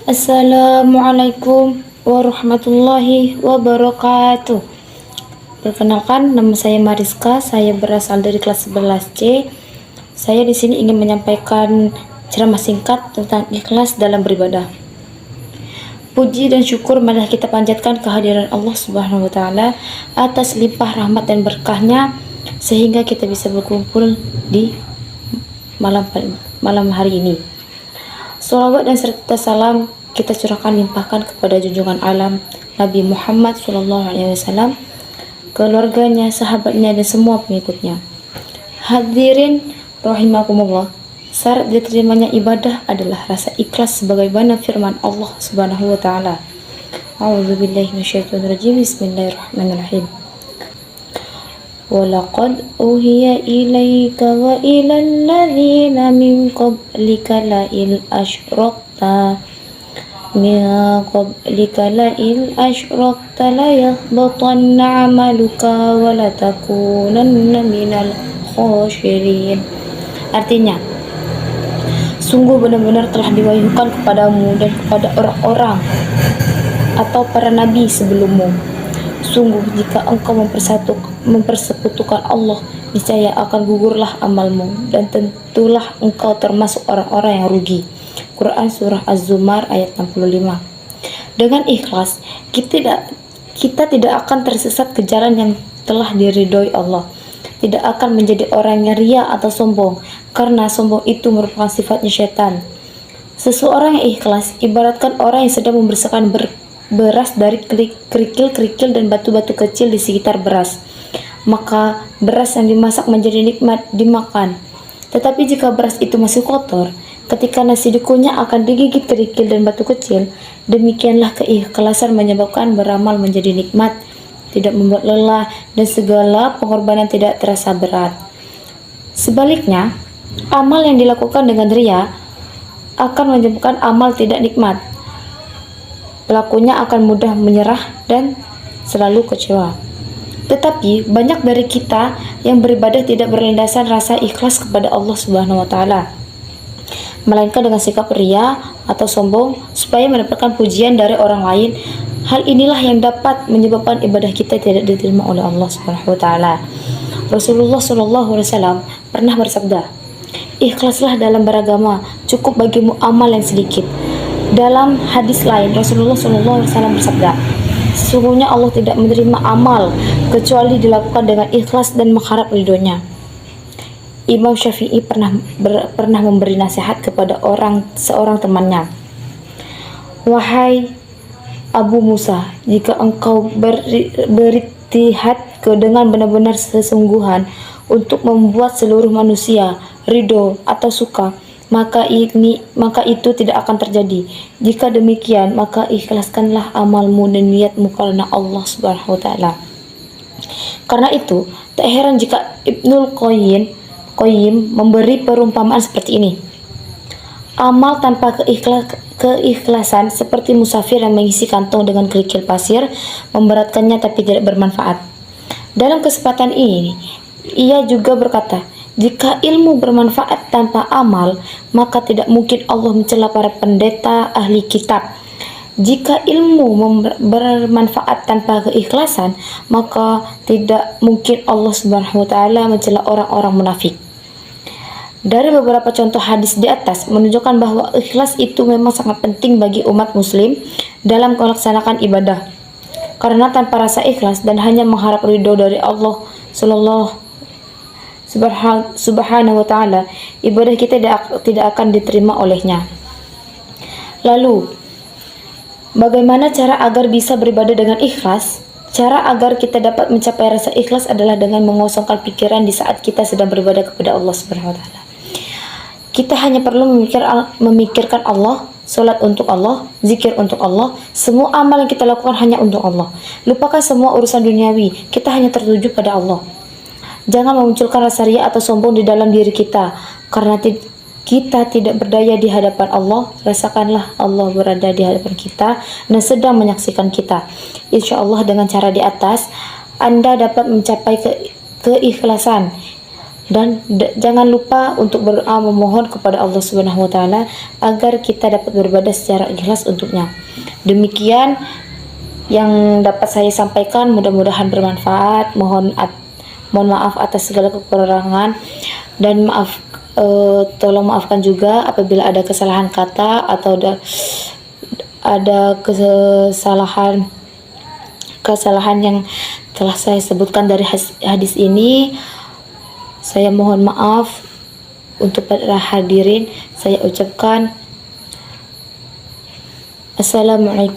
Assalamualaikum warahmatullahi wabarakatuh. Perkenalkan, nama saya Mariska. Saya berasal dari kelas 11C. Saya di sini ingin menyampaikan ceramah singkat tentang ikhlas dalam beribadah. Puji dan syukur marilah kita panjatkan kehadiran Allah Subhanahu wa taala atas limpah rahmat dan berkahnya sehingga kita bisa berkumpul di malam hari ini. Shalawat dan serta salam kita curahkan limpahkan kepada junjungan alam Nabi Muhammad SAW, keluarganya, sahabatnya, dan semua pengikutnya. Hadirin rahimakumullah, syarat diterimanya ibadah adalah rasa ikhlas sebagaimana firman Allah Subhanahu wa taala. A'udzubillahi minasyaitonirrajim. Bismillahirrahmanirrahim. وَلَقَدْ أُوحِيَ إِلَيْكَ وَإِلَى الَّذِينَ مِنْ قَبْلِكَ لَئِنْ أَشْرَكْتَ لَيَحْبَطَنَّ عَمَلُكَ وَلَتَكُونَنَّ مِنَ الْخَاسِرِينَ. Artinya, sungguh benar-benar telah diwahyukan kepadamu dan kepada orang-orang atau para nabi sebelummu. Sungguh jika engkau mempersekutukan Allah, niscaya akan gugurlah amalmu dan tentulah engkau termasuk orang-orang yang rugi. Quran Surah Az-Zumar ayat 65. Dengan ikhlas, kita tidak akan tersesat ke jalan yang telah diridhoi Allah. Tidak akan menjadi orang yang ria atau sombong, karena sombong itu merupakan sifatnya syaitan. Seseorang yang ikhlas ibaratkan orang yang sedang membersihkan beras dari kerikil-kerikil dan batu-batu kecil di sekitar beras. Maka beras yang dimasak menjadi nikmat dimakan. Tetapi jika beras itu masih kotor, ketika nasi dikunyah akan digigit kerikil dan batu kecil. Demikianlah keikhlasan menyebabkan beramal menjadi nikmat, tidak membuat lelah, dan segala pengorbanan tidak terasa berat. Sebaliknya, amal yang dilakukan dengan ria akan menyebabkan amal tidak nikmat. Pelakunya akan mudah menyerah dan selalu kecewa. Tetapi banyak dari kita yang beribadah tidak berlandaskan rasa ikhlas kepada Allah Subhanahu wa taala, melainkan dengan sikap ria atau sombong supaya mendapatkan pujian dari orang lain. Hal inilah yang dapat menyebabkan ibadah kita tidak diterima oleh Allah Subhanahu wa taala. Rasulullah SAW pernah bersabda, "Ikhlaslah dalam beragama, cukup bagimu amal yang sedikit." Dalam hadis lain, Rasulullah SAW bersabda, "Sesungguhnya Allah tidak menerima amal kecuali dilakukan dengan ikhlas dan mengharap ridhonya." Imam Syafi'i pernah memberi nasihat kepada seorang temannya, "Wahai Abu Musa, jika engkau beristihad dengan benar-benar sesungguhan untuk membuat seluruh manusia ridho atau suka, maka itu tidak akan terjadi. Jika demikian, maka ikhlaskanlah amalmu dan niatmu karena Allah Subhanahu wa taala." Karena itu, tak heran jika Ibnul Qayyim memberi perumpamaan seperti ini. Amal tanpa keikhlasan seperti musafir yang mengisi kantong dengan kerikil pasir, memberatkannya tapi tidak bermanfaat. Dalam kesempatan ini, ia juga berkata, jika ilmu bermanfaat tanpa amal, maka tidak mungkin Allah mencela para pendeta ahli kitab. Jika ilmu bermanfaat tanpa keikhlasan, maka tidak mungkin Allah Subhanahu wa taala mencela orang-orang munafik. Dari beberapa contoh hadis di atas menunjukkan bahwa ikhlas itu memang sangat penting bagi umat muslim dalam melaksanakan ibadah. Karena tanpa rasa ikhlas dan hanya mengharap ridho dari Allah Subhanahu wa ta'ala, ibadah kita tidak akan diterima olehnya. Lalu, bagaimana cara agar bisa beribadah dengan ikhlas? Cara agar kita dapat mencapai rasa ikhlas adalah dengan mengosongkan pikiran di saat kita sedang beribadah kepada Allah Subhanahu wa ta'ala. Kita hanya perlu memikirkan Allah, salat untuk Allah, zikir untuk Allah. Semua amal yang kita lakukan hanya untuk Allah. Lupakan semua urusan duniawi, kita hanya tertuju pada Allah. Jangan memunculkan rasa ria atau sombong di dalam diri kita, karena kita tidak berdaya di hadapan Allah. Rasakanlah Allah berada di hadapan kita dan sedang menyaksikan kita. Insya Allah dengan cara di atas, Anda dapat mencapai keikhlasan. Dan jangan lupa untuk berdoa memohon kepada Allah Subhanahu wa taala agar kita dapat beribadah secara ikhlas untuknya. Demikian yang dapat saya sampaikan, mudah-mudahan bermanfaat. Mohon maaf atas segala kekurangan dan tolong maafkan juga apabila ada kesalahan kata atau ada kesalahan yang telah saya sebutkan dari hadis ini. Saya mohon maaf untuk para hadirin. Saya ucapkan Assalamualaikum.